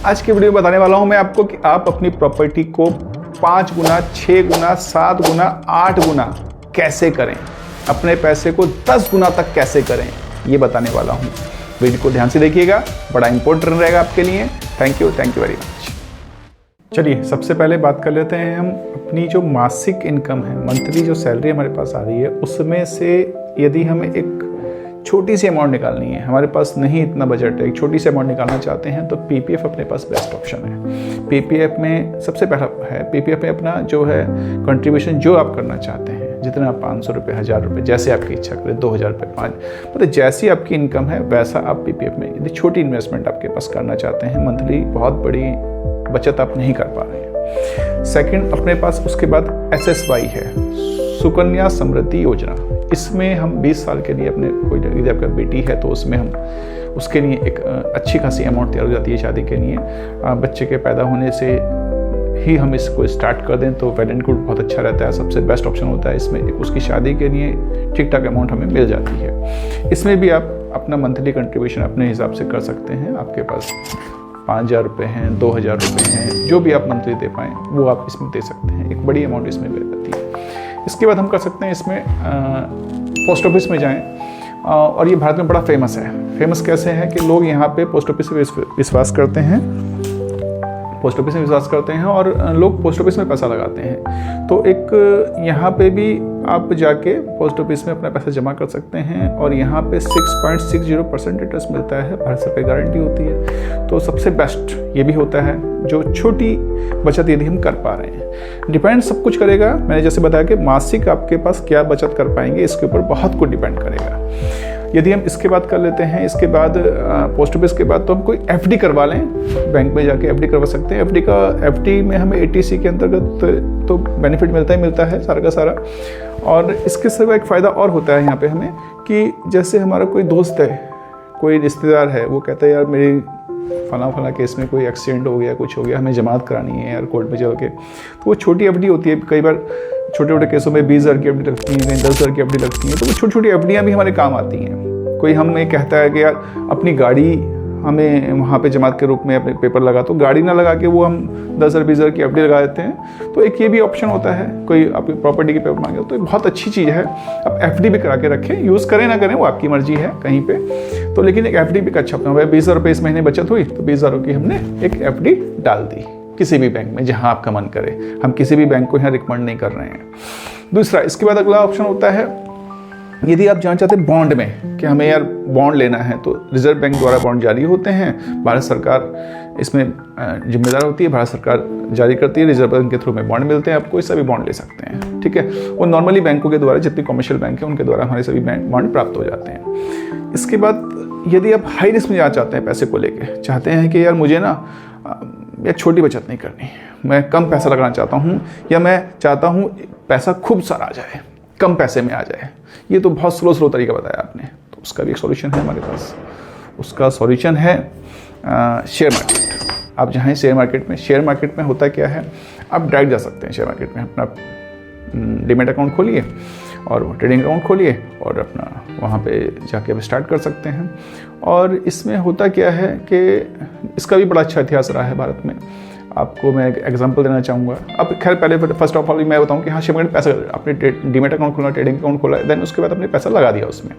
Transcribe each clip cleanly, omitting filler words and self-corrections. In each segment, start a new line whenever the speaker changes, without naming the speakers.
आज की वीडियो में बताने वाला हूं मैं आपको कि आप अपनी प्रॉपर्टी को 5 गुना, 6 गुना, 7 गुना, 8 गुना कैसे करें, अपने पैसे को 10 गुना तक कैसे करें, ये बताने वाला हूं। वीडियो को ध्यान से देखिएगा, बड़ा इंपॉर्टेंट रहेगा आपके लिए। Thank you very much. चलिए सबसे पहले बात कर लेते हैं हम अपनी जो मासिक इनकम है, मंथली जो सैलरी हमारे पास आ रही है, उसमें से यदि हमें एक छोटी सी अमाउंट निकालनी है, हमारे पास नहीं इतना बजट है, एक छोटी सी अमाउंट निकालना चाहते हैं, तो पीपीएफ अपने पास बेस्ट ऑप्शन है। पीपीएफ में सबसे पहला है, पीपीएफ में अपना जो है कंट्रीब्यूशन जो आप करना चाहते हैं, जितना 500 रुपये, 1000 रुपये, जैसे आपकी इच्छा करें, 2000 रुपये, 5, मतलब जैसी आपकी इनकम है वैसा आप पीपीएफ में, यदि छोटी इन्वेस्टमेंट आपके पास करना चाहते हैं, मंथली बहुत बड़ी बचत आप नहीं कर पा रहे हैं। सेकंड, अपने पास उसके बाद एसएसवाई है, सुकन्या समृद्धि योजना। इसमें हम 20 साल के लिए अपने कोई, यदि आपका बेटी है तो उसमें हम उसके लिए एक अच्छी खासी अमाउंट तैयार हो जाती है शादी के लिए। बच्चे के पैदा होने से ही हम इसको स्टार्ट कर दें तो वेल एंड गुड, बहुत अच्छा रहता है, सबसे बेस्ट ऑप्शन होता है। इसमें उसकी शादी के लिए ठीक ठाक अमाउंट हमें मिल जाती है। इसमें भी आप अपना मंथली कंट्रीब्यूशन अपने हिसाब से कर सकते हैं। आपके पास 5000 रुपये हैं, 2000 रुपये हैं, जो भी आप मंथली दे पाएँ वो आप इसमें दे सकते हैं। एक बड़ी अमाउंट इसमें मिल जाती है। इसके बाद हम कर सकते हैं इसमें पोस्ट ऑफिस में जाएं, और ये भारत में बड़ा फेमस है। फेमस कैसे है कि लोग यहाँ पे पोस्ट ऑफिस में विश्वास करते हैं, पोस्ट ऑफिस में विश्वास करते हैं और लोग पोस्ट ऑफिस में पैसा लगाते हैं। तो एक यहाँ पे भी आप जाके पोस्ट ऑफिस में अपना पैसा जमा कर सकते हैं और यहाँ पे 6.60% इंटरेस्ट मिलता है, भारत सरकार गारंटी होती है। तो सबसे बेस्ट ये भी होता है, जो छोटी बचत यदि हम कर पा रहे हैं। डिपेंड सब कुछ करेगा, मैंने जैसे बताया कि मासिक आपके पास क्या बचत कर पाएंगे, इसके ऊपर बहुत कुछ डिपेंड करेगा। यदि हम इसके बाद कर लेते हैं, इसके बाद पोस्ट ऑफिस के बाद तो हम कोई एफडी करवा लें, बैंक में जाके एफडी करवा सकते हैं। एफडी में हमें एटीसी के अंतर्गत तो बेनिफिट मिलता है सारा का सारा। और इसके सिवा एक फ़ायदा और होता है यहाँ पे हमें, कि जैसे हमारा कोई दोस्त है, कोई रिश्तेदार है, वो कहता है यार मेरी फला केस में कोई एक्सीडेंट हो गया, कुछ हो गया, हमें जमानत करानी है यार कोर्ट में चल के, तो वो छोटी एफडी होती है। कई बार छोटे छोटे केसों में 20,000 की एफडी लगती है, कहीं 10,000 की एफडी लगती है। तो वो छोटी छोटी एफडियाँ भी हमारे काम आती हैं। कोई हमें कहता है कि यार अपनी गाड़ी हमें वहाँ पे जमात के रूप में अपने पेपर लगा, तो गाड़ी ना लगा के वो हम 10,000 20,000 की एफडी लगा देते हैं। तो एक ये भी ऑप्शन होता है, कोई आपकी प्रॉपर्टी के पेपर मांगे तो ये बहुत अच्छी चीज़ है। आप एफडी भी करा के रखें, यूज़ करें ना करें वो आपकी मर्जी है कहीं पे। तो लेकिन एक एफडी भी अच्छा अपना, 20,000 रुपये इस महीने बचत हुई तो 20,000 की हमने एक एफडी डाल दी किसी भी बैंक में, जहाँ आपका मन करे। हम किसी भी बैंक को यहाँ रिकमेंड नहीं कर रहे हैं। दूसरा, इसके बाद अगला ऑप्शन होता है, यदि आप जानना चाहते हैं बॉन्ड में कि हमें यार बॉन्ड लेना है, तो रिजर्व बैंक द्वारा बॉन्ड जारी होते हैं, भारत सरकार इसमें जिम्मेदार होती है, भारत सरकार जारी करती है, रिजर्व बैंक के थ्रू में बॉन्ड मिलते हैं। आप कोई सा भी बॉन्ड ले सकते हैं, ठीक है। वो नॉर्मली बैंकों के द्वारा, जितनी कमर्शियल बैंक है उनके द्वारा हमारे सभी बॉन्ड प्राप्त हो जाते हैं। इसके बाद यदि आप हाई रिस्क में जाना चाहते हैं, पैसे को लेके चाहते हैं कि यार मुझे ना या छोटी बचत नहीं करनी, मैं कम पैसा लगाना चाहता हूँ, या मैं चाहता हूँ पैसा खूब सारा आ जाए, कम पैसे में आ जाए, ये तो बहुत स्लो तरीका बताया आपने, तो उसका भी एक सॉल्यूशन है हमारे पास। उसका सॉल्यूशन है शेयर मार्केट। आप जहाँ शेयर मार्केट में होता क्या है, आप डायरेक्ट जा सकते हैं शेयर मार्केट में, अपना डीमैट अकाउंट खोलिए और ट्रेडिंग अकाउंट खोलिए और अपना वहाँ पे जाके आप स्टार्ट कर सकते हैं। और इसमें होता क्या है कि इसका भी बड़ा अच्छा इतिहास रहा है भारत में। आपको मैं एक एग्जांपल देना चाहूँगा। अब खैर पहले फर्स्ट ऑफ ऑल मैं बताऊँ कि हाँ, शेयर मार्केट पैसा, आपने डीमैट अकाउंट खोला, ट्रेडिंग अकाउंट खोला, देन उसके बाद आपने पैसा लगा दिया उसमें।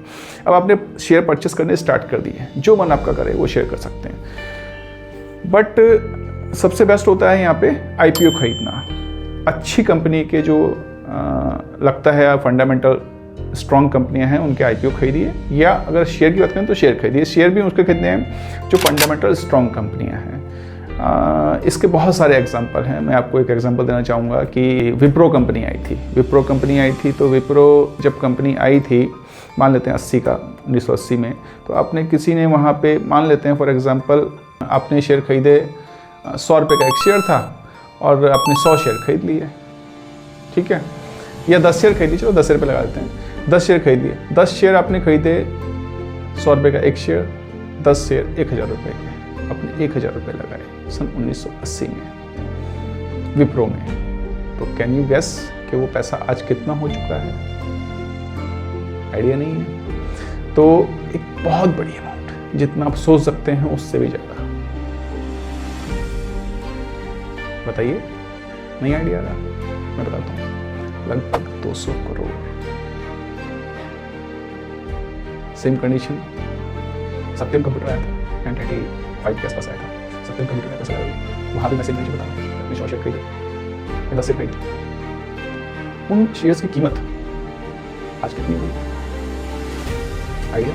अब आपने शेयर परचेस करने स्टार्ट कर दिए, जो मन आपका करे वो शेयर कर सकते हैं। बट सबसे बेस्ट होता है यहाँ पे IPO खरीदना। अच्छी कंपनी के जो लगता है फंडामेंटल स्ट्रॉन्ग कंपनियां हैं उनके IPO खरीदिए, या अगर शेयर की बात करें तो शेयर खरीदिए। शेयर भी उसके खरीदने हैं जो फंडामेंटल स्ट्रॉन्ग कंपनियां हैं। इसके बहुत सारे एग्जांपल हैं। मैं आपको एक एग्जांपल देना चाहूँगा कि विप्रो कंपनी आई थी। तो विप्रो जब कंपनी आई थी, मान लेते हैं 1980 में, तो आपने किसी ने वहाँ पे, मान लेते हैं फॉर एग्जांपल, आपने शेयर खरीदे 100 रुपये का एक शेयर था और आपने 100 शेयर खरीद लिए, ठीक है, या 10 शेयर खरीदी, चलो 10 रुपये लगा देते हैं, 10 शेयर खरीद लिए। 10 शेयर आपने खरीदे, 100 रुपये का एक शेयर, 10 शेयर 1000 रुपये के, आपने 1000 रुपये लगाए सन 1980 में विप्रो में। तो कैन यू गेस कि वो पैसा आज कितना हो चुका है? आइडिया नहीं है। तो एक बहुत बड़ी अमाउंट, जितना आप सोच सकते हैं उससे भी ज़्यादा। बताइए, नहीं आइडिया आ रहा? मैं बताता हूँ, लगभग 200 करोड़। सेम कंडीशन सत्यम कंप्यूटर आया था, 995 के आसपास आया था। सत्यम कंप्यूटर में पैसा लगा, वहाँ भी मैं सेम कंडीशन बता रहा हूँ, अपने शेयर खरीदे, 10 शेयर खरीदे। उन शेयर्स की कीमत आज कितनी हुई आइडिया?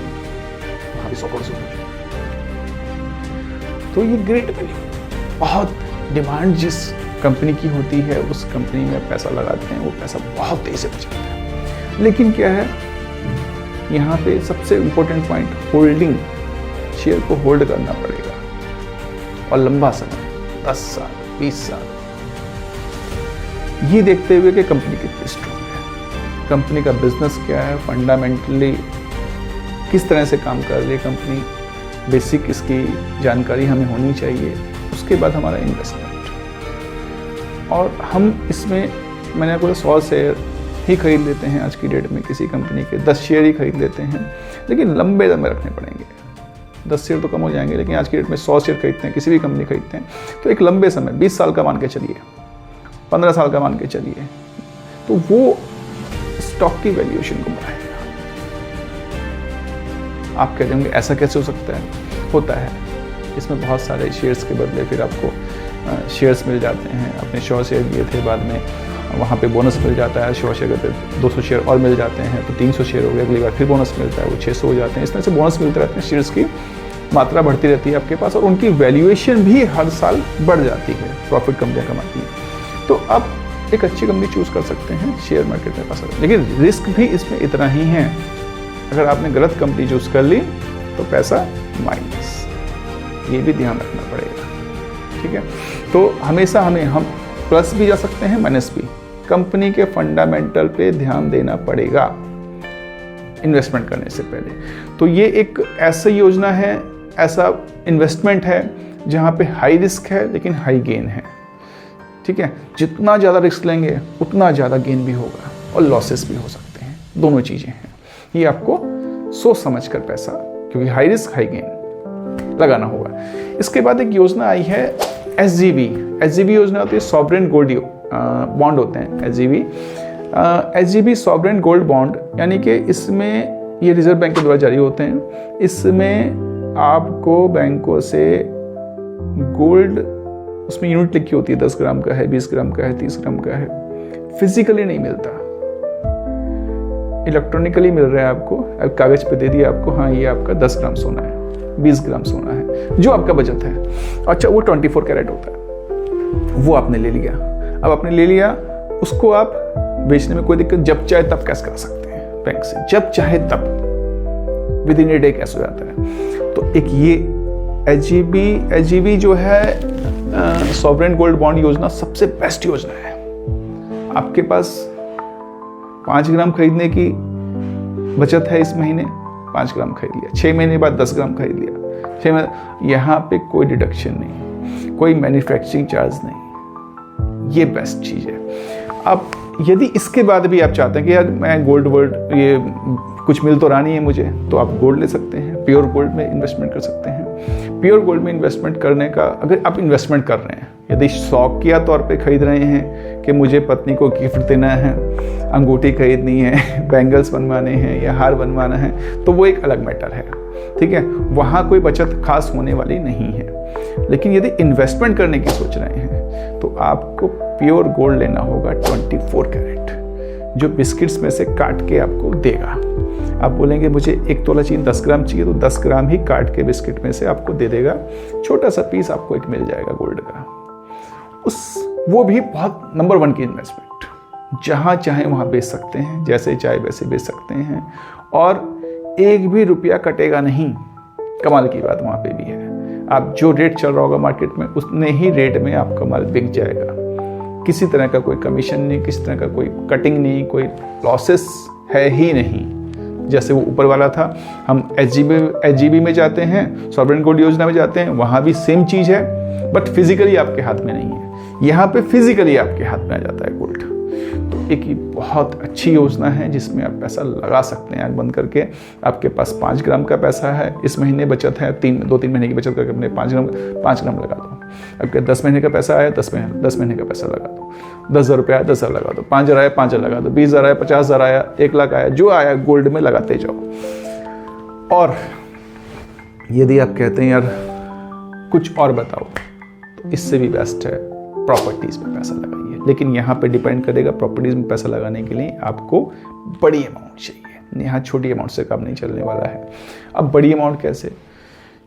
वहाँ भी 100 करोड़ से। तो ये ग्रेट वैल्यू, बहुत डिमांड जिस कंपनी की होती है उस कंपनी में पैसा लगाते हैं, वो पैसा बहुत तेजी से बचाता है। लेकिन क्या है यहाँ पे सबसे इंपॉर्टेंट पॉइंट, होल्डिंग, शेयर को होल्ड करना पड़ेगा और लंबा समय, 10 साल 20 साल, ये देखते हुए कि कंपनी कितनी स्ट्रॉन्ग है, कंपनी का बिजनेस क्या है, फंडामेंटली किस तरह से काम कर रही है कंपनी, बेसिक इसकी जानकारी हमें होनी चाहिए। उसके बाद हमारा इन्वेस्टमेंट, और हम इसमें मैंने आपको 100 शेयर ही खरीद लेते हैं आज की डेट में, किसी कंपनी के 10 शेयर ही खरीद लेते हैं, लेकिन लंबे दम में रखने पड़ेंगे। 10 शेयर तो कम हो जाएंगे, लेकिन आज की डेट में 100 शेयर खरीदते हैं, किसी भी कंपनी खरीदते हैं, तो एक लंबे समय 20 साल का मान के चलिए, 15 साल का मान के चलिए, तो वो स्टॉक की वैल्यूएशन को बढ़ाएगा। आप कह देंगे ऐसा कैसे हो सकता है? होता है, इसमें बहुत सारे शेयर्स के बदले फिर आपको शेयर्स मिल जाते हैं। अपने 100 शेयर दिए थे, बाद में वहाँ पे बोनस मिल जाता है, 100 शेयर करते 200 शेयर और मिल जाते हैं, तो 300 शेयर हो गए, अगली बार फिर बोनस मिलता है, वो 600 हो जाते हैं। इस तरह से बोनस मिलते रहते हैं, शेयर्स की मात्रा बढ़ती रहती है आपके पास, और उनकी वैल्यूएशन भी हर साल बढ़ जाती है, प्रॉफिट कंपनियाँ कमाती हैं। तो आप एक अच्छी कंपनी चूज़ कर सकते हैं शेयर मार्केट में पैसा, लेकिन रिस्क भी इसमें इतना ही है, अगर आपने गलत कंपनी चूज़ कर ली तो पैसा माइनस, ये भी ध्यान रखना पड़ेगा। ठीक है, तो हमेशा हम प्लस भी जा सकते हैं, माइनस भी। कंपनी के फंडामेंटल पे ध्यान देना पड़ेगा इन्वेस्टमेंट करने से पहले। तो ये एक ऐसा योजना है, ऐसा इन्वेस्टमेंट है जहाँ पे हाई रिस्क है लेकिन हाई गेन है। ठीक है, जितना ज़्यादा रिस्क लेंगे उतना ज़्यादा गेन भी होगा और लॉसेस भी हो सकते हैं, दोनों चीज़ें हैं। ये आपको सोच समझ कर पैसा, क्योंकि हाई रिस्क हाई गेन लगाना होगा। इसके बाद एक योजना आई है SGB योजना होती है, सॉवरेन गोल्ड बॉन्ड होते हैं SGB सॉवरेन गोल्ड बॉन्ड, यानी कि इसमें ये रिजर्व बैंक के द्वारा जारी होते हैं। इसमें आपको बैंकों से गोल्ड, उसमें यूनिट लिखी होती है, 10 ग्राम का है, 20 ग्राम का है, 30 ग्राम का है, फिजिकली नहीं मिलता, इलेक्ट्रॉनिकली मिल रहा है आपको। अब कागज पे दे दिया आपको, हाँ ये आपका 10 ग्राम सोना है, 20 ग्राम सोना है, जो आपका बचत है। अच्छा, वो 24 कैरेट होता है, वो आपने ले लिया। अब आपने ले लिया, उसको आप बेचने में कोई दिक्कत, जब चाहे तब कैश करा सकते हैं बैंक से, जब चाहे तब, with in a day cash हो जाता है। तो एक ये SGB जो है सॉवरेन गोल्ड बॉन्ड योजना सबसे बेस्ट योजना है। आपके पास 5 ग्राम खरीदने की बचत है इस महीने, 5 ग्राम खरीद लिया, 6 महीने बाद 10 ग्राम खरीद लिया, 6 महीने, यहाँ पे कोई डिडक्शन नहीं, कोई मैन्युफैक्चरिंग चार्ज नहीं, ये बेस्ट चीज़ है। अब यदि इसके बाद भी आप चाहते हैं कि यार मैं गोल्ड ये कुछ मिल तो रहा नहीं है मुझे, तो आप गोल्ड ले सकते हैं, प्योर गोल्ड में इन्वेस्टमेंट कर सकते हैं। प्योर गोल्ड में इन्वेस्टमेंट करने का, अगर आप इन्वेस्टमेंट कर रहे हैं, यदि शौक किया तौर पे खरीद रहे हैं कि मुझे पत्नी को गिफ्ट देना है, अंगूठी खरीदनी है, बैंगल्स बनवाने हैं या हार बनवाना है, तो वो एक अलग मैटर है। ठीक है, वहाँ कोई बचत खास होने वाली नहीं है। लेकिन यदि इन्वेस्टमेंट करने की सोच रहे हैं तो आपको प्योर गोल्ड लेना होगा 24 कैरेट, जो बिस्किट्स में से काट के आपको देगा। आप बोलेंगे मुझे 1 तोला चाहिए, 10 ग्राम चाहिए, तो 10 ग्राम ही काट के बिस्किट में से आपको दे देगा, छोटा सा पीस आपको एक मिल जाएगा गोल्ड का। वो भी बहुत नंबर 1 की इन्वेस्टमेंट, जहाँ चाहे वहाँ बेच सकते हैं, जैसे चाहे वैसे बेच सकते हैं, और 1 भी रुपया कटेगा नहीं। कमाल की बात वहाँ पे भी है, आप जो रेट चल रहा होगा मार्केट में, उतने ही रेट में आपका माल बिक जाएगा। किसी तरह का कोई कमीशन नहीं, किसी तरह का कोई कटिंग नहीं, कोई लॉसेस है ही नहीं। जैसे वो ऊपर वाला था, हम SGB में जाते हैं, सॉवरेन गोल्ड योजना में जाते हैं, वहाँ भी सेम चीज़ है, बट फिजिकली आपके हाथ में नहीं है। यहाँ पे फिजिकली आपके हाथ में आ जाता है गोल्ड। तो एक बहुत अच्छी योजना है जिसमें आप पैसा लगा सकते हैं आँख बंद करके। आपके पास 5 ग्राम का पैसा है, इस महीने बचत है, 2-3 महीने की बचत करके अपने 5 ग्राम लगा दो। अब क्या 10 महीने का पैसा आया, 10 महीने का पैसा लगा दो, 10,000 रुपया आया 10,000 लगा दो, 5,000 आया 5,000 लगा दो, 20,000 आया 50,000 आया, 1 लाख आया, जो आया गोल्ड में लगाते जाओ। और यदि आप कहते हैं यार कुछ और बताओ, तो इससे भी बेस्ट है प्रॉपर्टीज़ में पैसा लगाइए। लेकिन यहाँ पे डिपेंड करेगा, प्रॉपर्टीज़ में पैसा लगाने के लिए आपको बड़ी अमाउंट चाहिए, यहाँ छोटी अमाउंट से काम नहीं चलने वाला है। अब बड़ी अमाउंट कैसे,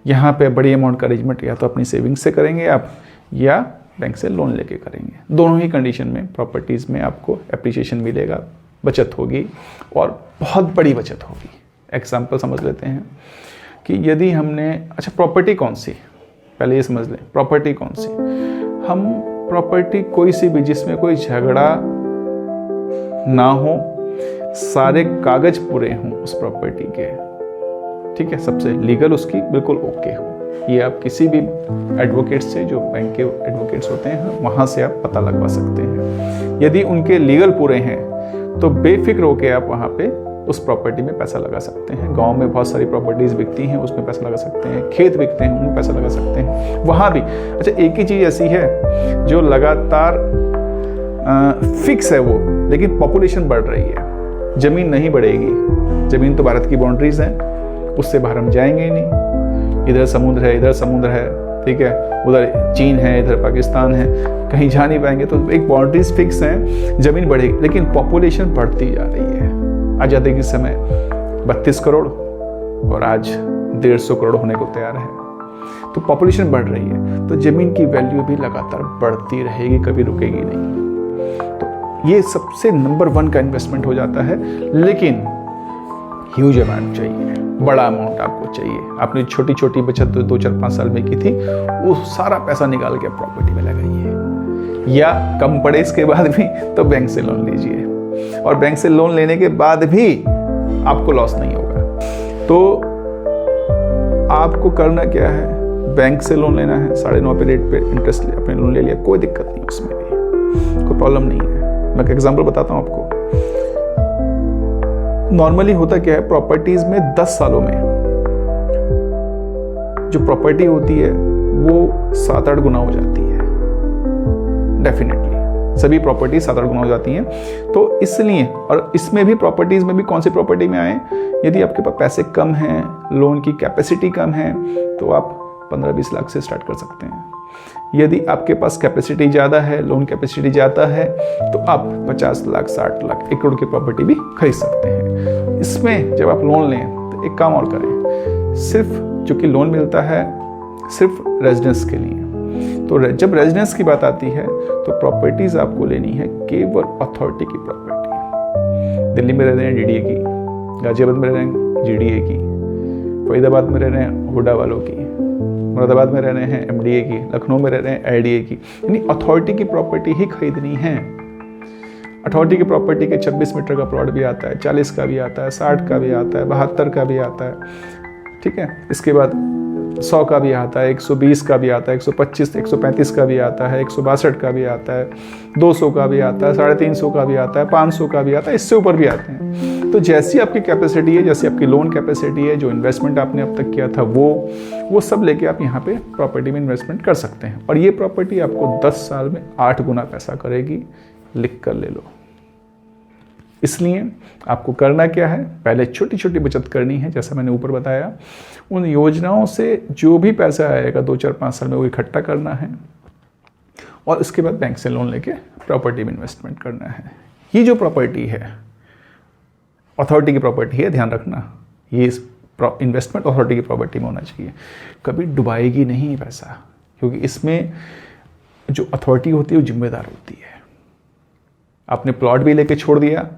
यहाँ पे बड़ी अमाउंट का अरेंजमेंट या तो अपनी सेविंग्स से करेंगे आप, या बैंक से लोन लेके करेंगे। दोनों ही कंडीशन में प्रॉपर्टीज़ में आपको एप्रिसिएशन मिलेगा, बचत होगी और बहुत बड़ी बचत होगी। एग्जाम्पल समझ लेते हैं कि यदि हमने, अच्छा प्रॉपर्टी कौन सी, पहले ये समझ लें प्रॉपर्टी कौन सी। हम प्रॉपर्टी कोई सी भी जिसमें कोई झगड़ा ना हो, सारे कागज पूरे हों उस प्रॉपर्टी के, ठीक है, सबसे लीगल उसकी बिल्कुल ओके हो। ये आप किसी भी एडवोकेट से, जो बैंक के एडवोकेट्स होते हैं, वहाँ से आप पता लगवा सकते हैं। यदि उनके लीगल पूरे हैं तो बेफिक्र होकर आप वहाँ पे उस प्रॉपर्टी में पैसा लगा सकते हैं। गांव में बहुत सारी प्रॉपर्टीज़ बिकती हैं, उसमें पैसा लगा सकते हैं। खेत बिकते हैं, उनमें पैसा लगा सकते हैं, वहाँ भी। अच्छा, एक ही चीज़ ऐसी है जो लगातार फिक्स है वो, लेकिन पॉपुलेशन बढ़ रही है, ज़मीन नहीं बढ़ेगी। ज़मीन तो भारत की बाउंड्रीज हैं, उससे बाहर हम जाएंगे ही नहीं। इधर समुद्र है, इधर समुद्र है, ठीक है, उधर चीन है, इधर पाकिस्तान है, कहीं जा नहीं पाएंगे। तो एक बाउंड्रीज फिक्स हैं, ज़मीन बढ़ेगी, लेकिन पॉपुलेशन बढ़ती जा रही है। आज़ादी के समय 32 करोड़ और आज 150 करोड़ होने को तैयार है। तो पॉपुलेशन बढ़ रही है, तो ज़मीन की वैल्यू भी लगातार बढ़ती रहेगी, कभी रुकेगी नहीं। तो ये सबसे नंबर 1 का इन्वेस्टमेंट हो जाता है। लेकिन ह्यूज अमाउंट चाहिए, बड़ा अमाउंट आपको चाहिए। आपने छोटी छोटी बचत 2, 4, 5 साल में की थी, वो सारा पैसा निकाल के प्रॉपर्टी में लगाइए, या कम पड़े इसके बाद भी तो बैंक से लोन लीजिए। और बैंक से लोन लेने के बाद भी आपको लॉस नहीं होगा। तो आपको करना क्या है, बैंक से लोन लेना है, 9.5 पे रेट पे इंटरेस्ट अपने लोन ले लिया, कोई दिक्कत नहीं, उसमें भी कोई प्रॉब्लम नहीं है। मैं एक एग्जांपल बताता हूँ आपको। नॉर्मली होता क्या है, प्रॉपर्टीज में 10 सालों में जो प्रॉपर्टी होती है वो 7-8 गुना हो जाती है। डेफिनेटली सभी प्रॉपर्टी 7-8 गुना हो जाती हैं। तो इसलिए, और इसमें भी प्रॉपर्टीज में भी कौन सी प्रॉपर्टी में आए, यदि आपके पास पैसे कम हैं, लोन की कैपेसिटी कम है, तो आप 15-20 लाख से स्टार्ट कर सकते हैं। यदि आपके पास कैपेसिटी ज़्यादा है, लोन कैपेसिटी ज़्यादा है, तो आप 50 लाख, 60 लाख, 1 करोड़ की प्रॉपर्टी भी खरीद सकते हैं। इसमें जब आप लोन लें तो एक काम और करें, सिर्फ जो कि लोन मिलता है सिर्फ रेजिडेंस के लिए। तो जब रेजिडेंस की बात आती है तो प्रॉपर्टीज आपको लेनी है केवल अथॉरिटी की प्रॉपर्टी। दिल्ली में रह रहे हैं डीडीए की, गाजियाबाद में रह रहे हैं जीडीए की, फरीदाबाद में रह रहे हैं हुडा वालों की, मुरादाबाद में रह रहे हैं एमडीए की, लखनऊ में रह रहे हैं एलडीए की। यानी अथॉरिटी की प्रॉपर्टी ही खरीदनी है। अथॉरिटी की प्रॉपर्टी के 26 मीटर का प्लॉट भी आता है, 40 का भी आता है, 60 का भी आता है, 72 का भी आता है, ठीक है। इसके बाद 100 का भी आता है, 120 का भी आता है, 125, 135 का भी आता है, 162 का भी आता है, 200 का भी आता है, 350 का भी आता है, 500 का भी आता है, इससे ऊपर भी आते हैं। तो जैसी आपकी कैपेसिटी है, जैसी आपकी लोन कैपेसिटी है, जो इन्वेस्टमेंट आपने अब तक किया था वो सब लेके आप यहाँ पे प्रॉपर्टी में इन्वेस्टमेंट कर सकते हैं। और ये प्रॉपर्टी आपको 10 साल में 8 गुना पैसा करेगी, लिख कर ले लो। इसलिए आपको करना क्या है, पहले छोटी छोटी बचत करनी है, जैसा मैंने ऊपर बताया। उन योजनाओं से जो भी पैसा आएगा 2, 4, 5 साल में, वो इकट्ठा करना है और उसके बाद बैंक से लोन लेके प्रॉपर्टी में इन्वेस्टमेंट करना है। ये जो प्रॉपर्टी है अथॉरिटी की प्रॉपर्टी है, ध्यान रखना, ये इन्वेस्टमेंट अथॉरिटी की प्रॉपर्टी में होना चाहिए। कभी डुबाएगी नहीं पैसा, क्योंकि इसमें जो अथॉरिटी होती है वो जिम्मेदार होती है। आपने प्लॉट भी लेके छोड़ दिया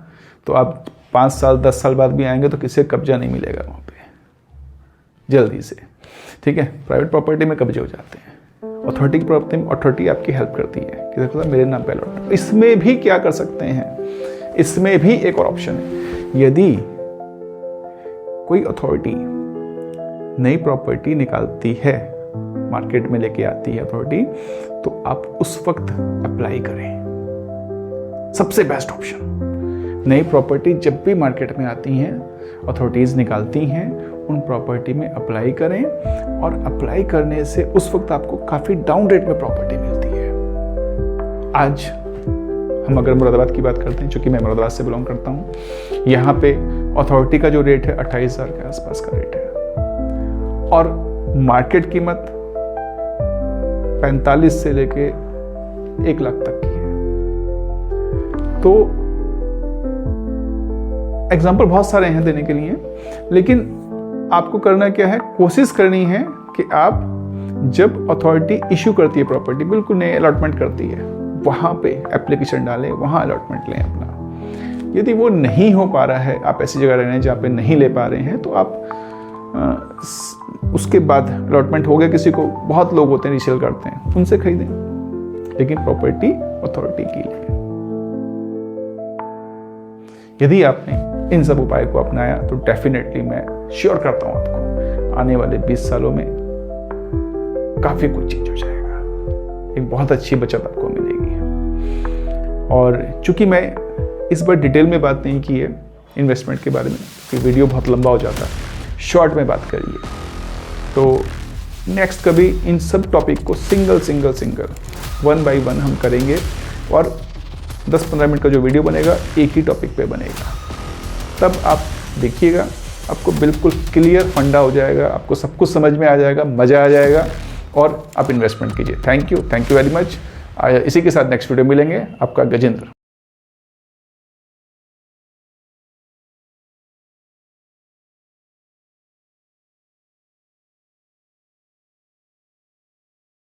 तो आप 5 साल 10 साल बाद भी आएंगे तो किसी कब्जा नहीं मिलेगा वहाँ पे जल्दी से, ठीक है। प्राइवेट प्रॉपर्टी में कब्जे हो जाते हैं, अथॉरिटी की प्रॉपर्टी में अथॉरिटी आपकी हेल्प करती है कि देखो मेरे नाम पे लौट। इसमें भी क्या कर सकते हैं, इसमें भी एक और ऑप्शन है। यदि कोई अथॉरिटी नई प्रॉपर्टी निकालती है, मार्केट में लेके आती है अथॉरिटी, तो आप उस वक्त अप्लाई करें। सबसे बेस्ट ऑप्शन, नई प्रॉपर्टी जब भी मार्केट में आती हैं अथॉरिटीज़ निकालती हैं उन प्रॉपर्टी में अप्लाई करें, और अप्लाई करने से उस वक्त आपको काफ़ी डाउन रेट में प्रॉपर्टी मिलती है। आज हम अगर मुरादाबाद की बात करते हैं, चूँकि मैं मुरादाबाद से बिलोंग करता हूँ, यहाँ पे अथॉरिटी का जो रेट है 28,000 के आसपास का रेट है, और मार्केट कीमत 45 से लेके 1 लाख तक की है। तो एग्जाम्पल बहुत सारे हैं देने के लिए, लेकिन आपको करना क्या है, कोशिश करनी है कि आप जब अथॉरिटी इशू करती है प्रॉपर्टी, बिल्कुल नई अलॉटमेंट करती है, वहाँ पे एप्लीकेशन डालें, वहाँ अलॉटमेंट लें अपना। यदि वो नहीं हो पा रहा है, आप ऐसी जगह रह रहे हैं जहाँ पे नहीं ले पा रहे हैं, तो आप उसके बाद अलॉटमेंट हो गया किसी को, बहुत लोग होते हैं रीसेल करते हैं, उनसे खरीदें, लेकिन प्रॉपर्टी अथॉरिटी की लें। यदि आपने इन सब उपाय को अपनाया तो डेफिनेटली मैं श्योर करता हूं आपको आने वाले 20 सालों में काफी कुछ चेंज हो जाएगा, एक बहुत अच्छी बचत आपको मिलेगी। और चूंकि मैं इस बार डिटेल में बात नहीं की है इन्वेस्टमेंट के बारे में, कि वीडियो बहुत लंबा हो जाता है, शॉर्ट में बात करिए, तो नेक्स्ट कभी इन सब टॉपिक को सिंगल 1 बाय 1 हम करेंगे, और 10-15 मिनट का जो वीडियो बनेगा एक ही टॉपिक पे बनेगा। तब आप देखिएगा, आपको बिल्कुल क्लियर फंडा हो जाएगा, आपको सब कुछ समझ में आ जाएगा, मज़ा आ जाएगा, और आप इन्वेस्टमेंट कीजिए। Thank you very much. इसी के साथ नेक्स्ट वीडियो मिलेंगे। आपका गजेंद्र।